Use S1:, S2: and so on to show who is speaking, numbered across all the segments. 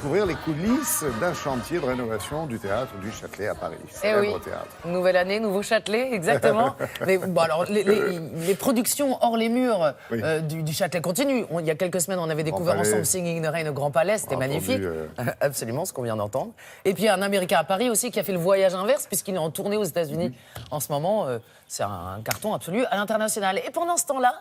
S1: découvrir les coulisses d'un chantier de rénovation du théâtre du Châtelet à Paris.
S2: Eh
S1: Célèbre
S2: oui.
S1: théâtre.
S2: Nouvelle année, nouveau Châtelet, exactement. Mais bon, alors, les productions hors les murs
S1: Oui.
S2: du Châtelet continuent. Il y a quelques semaines, on avait découvert
S1: Palais.
S2: ensemble Singing in the Rain au Grand Palais, c'était
S1: Entendu,
S2: magnifique. Absolument, ce qu'on vient d'entendre. Et puis, un Américain à Paris aussi qui a fait le voyage inverse, puisqu'il est en tournée aux États-Unis en ce moment. C'est un carton absolu à l'international. Et pendant ce temps-là,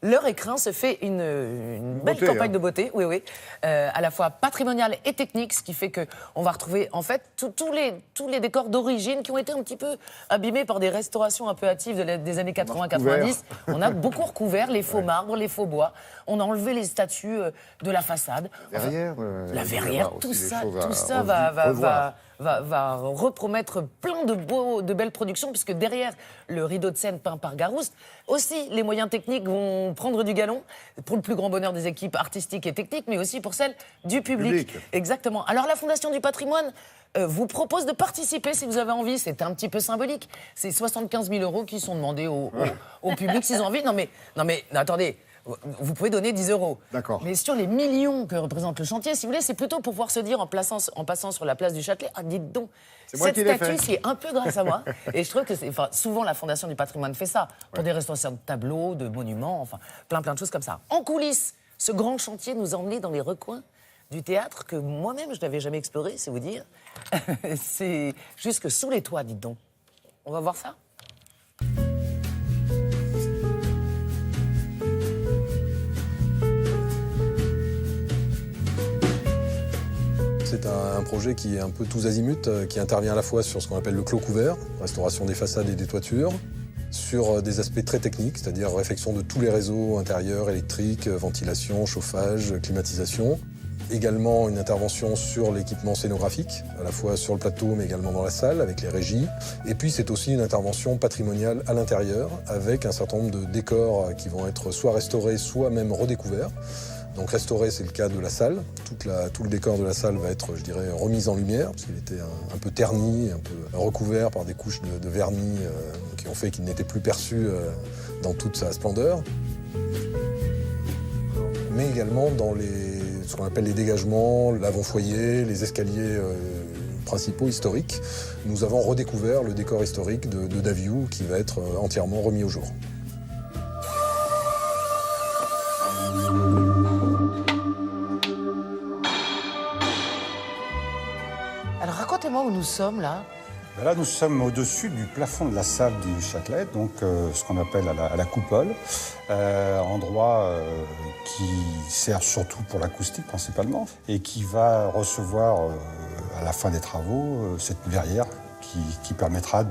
S2: leur écrin se fait une belle
S1: Beauté,
S2: campagne
S1: hein.
S2: de beauté, oui, à la fois patrimoniale et technique, ce qui fait qu'on va retrouver en fait tous les décors d'origine qui ont été un petit peu abîmés par des restaurations un peu hâtives des années 80-90. On a beaucoup recouvert les faux marbres, les faux bois. On a enlevé les statues de la façade.
S1: Verrière,
S2: La
S1: il va y
S2: verrière,
S1: avoir
S2: tout
S1: aussi des
S2: ça,
S1: choses à
S2: va
S1: revoir.
S2: repromettre plein de belles productions, puisque derrière le rideau de scène peint par Garouste, aussi les moyens techniques vont prendre du galon, pour le plus grand bonheur des équipes artistiques et techniques, mais aussi pour celle du public. Exactement. Alors la Fondation du patrimoine vous propose de participer si vous avez envie. C'est un petit peu symbolique. C'est 75 000 € qui sont demandés au public s'ils ont envie. Non mais attendez. Vous pouvez donner 10 €.
S1: D'accord.
S2: Mais sur les millions que représente le chantier, si vous voulez, c'est plutôt pour pouvoir se dire, en passant sur la place du Châtelet, ah, dites donc,
S1: C'est moi
S2: cette
S1: qui l'ai
S2: statue,
S1: fait.
S2: c'est un peu grâce à moi. Et je trouve que souvent, la Fondation du patrimoine fait ça, pour des restaurations de tableaux, de monuments, enfin, plein de choses comme ça. En coulisses, ce grand chantier nous a emmenés dans les recoins du théâtre que moi-même, je n'avais jamais exploré, c'est vous dire. C'est jusque sous les toits, dites donc. On va voir ça ?
S3: C'est un projet qui est un peu tous azimuts, qui intervient à la fois sur ce qu'on appelle le clos couvert, restauration des façades et des toitures, sur des aspects très techniques, c'est-à-dire réfection de tous les réseaux intérieurs, électriques, ventilation, chauffage, climatisation. Également une intervention sur l'équipement scénographique, à la fois sur le plateau mais également dans la salle avec les régies. Et puis c'est aussi une intervention patrimoniale à l'intérieur avec un certain nombre de décors qui vont être soit restaurés, soit même redécouverts. Donc restauré, c'est le cas de la salle. Tout le décor de la salle va être, je dirais, remis en lumière, parce qu'il était un peu terni, un peu recouvert par des couches de vernis qui ont fait qu'il n'était plus perçu dans toute sa splendeur. Mais également dans ce qu'on appelle les dégagements, l'avant-foyer, les escaliers principaux historiques. Nous avons redécouvert le décor historique de Daviou qui va être entièrement remis au jour.
S2: Alors racontez-moi où nous sommes là.
S4: Ben là, nous sommes au-dessus du plafond de la salle du Châtelet, donc ce qu'on appelle à la coupole, endroit qui sert surtout pour l'acoustique principalement, et qui va recevoir à la fin des travaux cette verrière qui permettra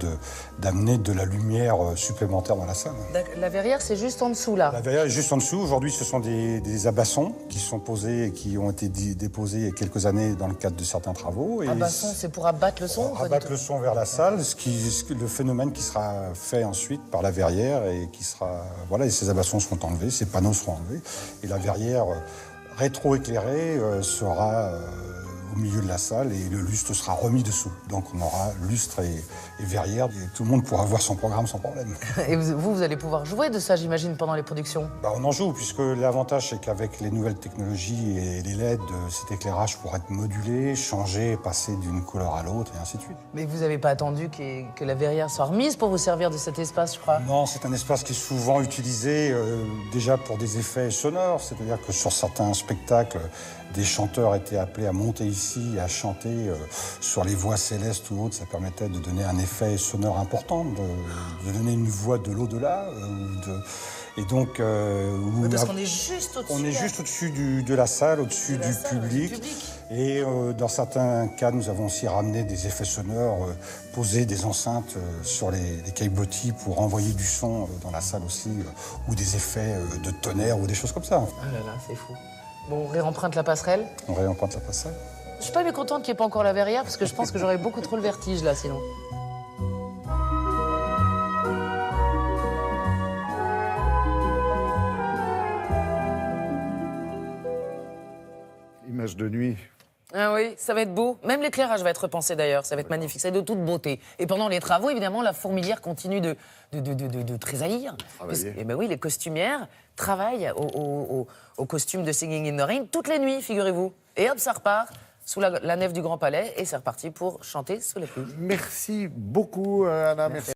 S4: d'amener de la lumière supplémentaire dans la salle.
S2: La verrière, c'est juste en dessous là.
S4: La verrière est juste en dessous. Aujourd'hui, ce sont des abassons qui sont posés et qui ont été déposés il y a quelques années dans le cadre de certains travaux.
S2: Abasson, c'est pour abattre le son
S4: Pour abattre le son vers la salle, le phénomène qui sera fait ensuite par la verrière et qui sera... Voilà, et ces abassons seront enlevés, ces panneaux seront enlevés. Et la verrière rétro-éclairée sera au milieu de la salle et le lustre sera remis dessous. Donc on aura lustre et verrière et tout le monde pourra voir son programme sans problème.
S2: Et vous allez pouvoir jouer de ça, j'imagine, pendant les productions.
S4: On en joue, puisque l'avantage, c'est qu'avec les nouvelles technologies et les LED, cet éclairage pourra être modulé, changer, passer d'une couleur à l'autre, et ainsi de suite.
S2: Mais vous n'avez pas attendu que la verrière soit remise pour vous servir de cet espace, je crois.
S4: Non, c'est un espace qui est souvent utilisé déjà pour des effets sonores, c'est-à-dire que sur certains spectacles, des chanteurs étaient appelés à monter ici, à chanter sur les voix célestes ou autres. Ça permettait de donner un effet sonore important, de donner une voix de l'au-delà. Et donc,
S2: parce qu'on est juste au-dessus.
S4: On est juste au-dessus de la salle, au-dessus du public. Et dans certains cas, nous avons aussi ramené des effets sonores, posé des enceintes sur les caillebotis pour envoyer du son dans la salle aussi, ou des effets de tonnerre ou des choses comme ça.
S2: Ah là là, c'est fou. Bon, on réemprunte la passerelle.
S4: On réemprunte la passerelle.
S2: Je suis pas mécontente qu'il n'y ait pas encore la verrière, parce que je pense que j'aurais beaucoup trop le vertige là, sinon.
S1: Image de nuit.
S2: Ah oui, ça va être beau. Même l'éclairage va être repensé d'ailleurs, ça va être magnifique, c'est de toute beauté. Et pendant les travaux, évidemment, la fourmilière continue de tressaillir. Et ben oui, les costumières travaillent au costume de Singing in the Rain toutes les nuits, figurez-vous. Et hop, ça repart sous la nef du Grand Palais et c'est reparti pour chanter sous les pluies.
S1: Merci beaucoup, Anna. Merci.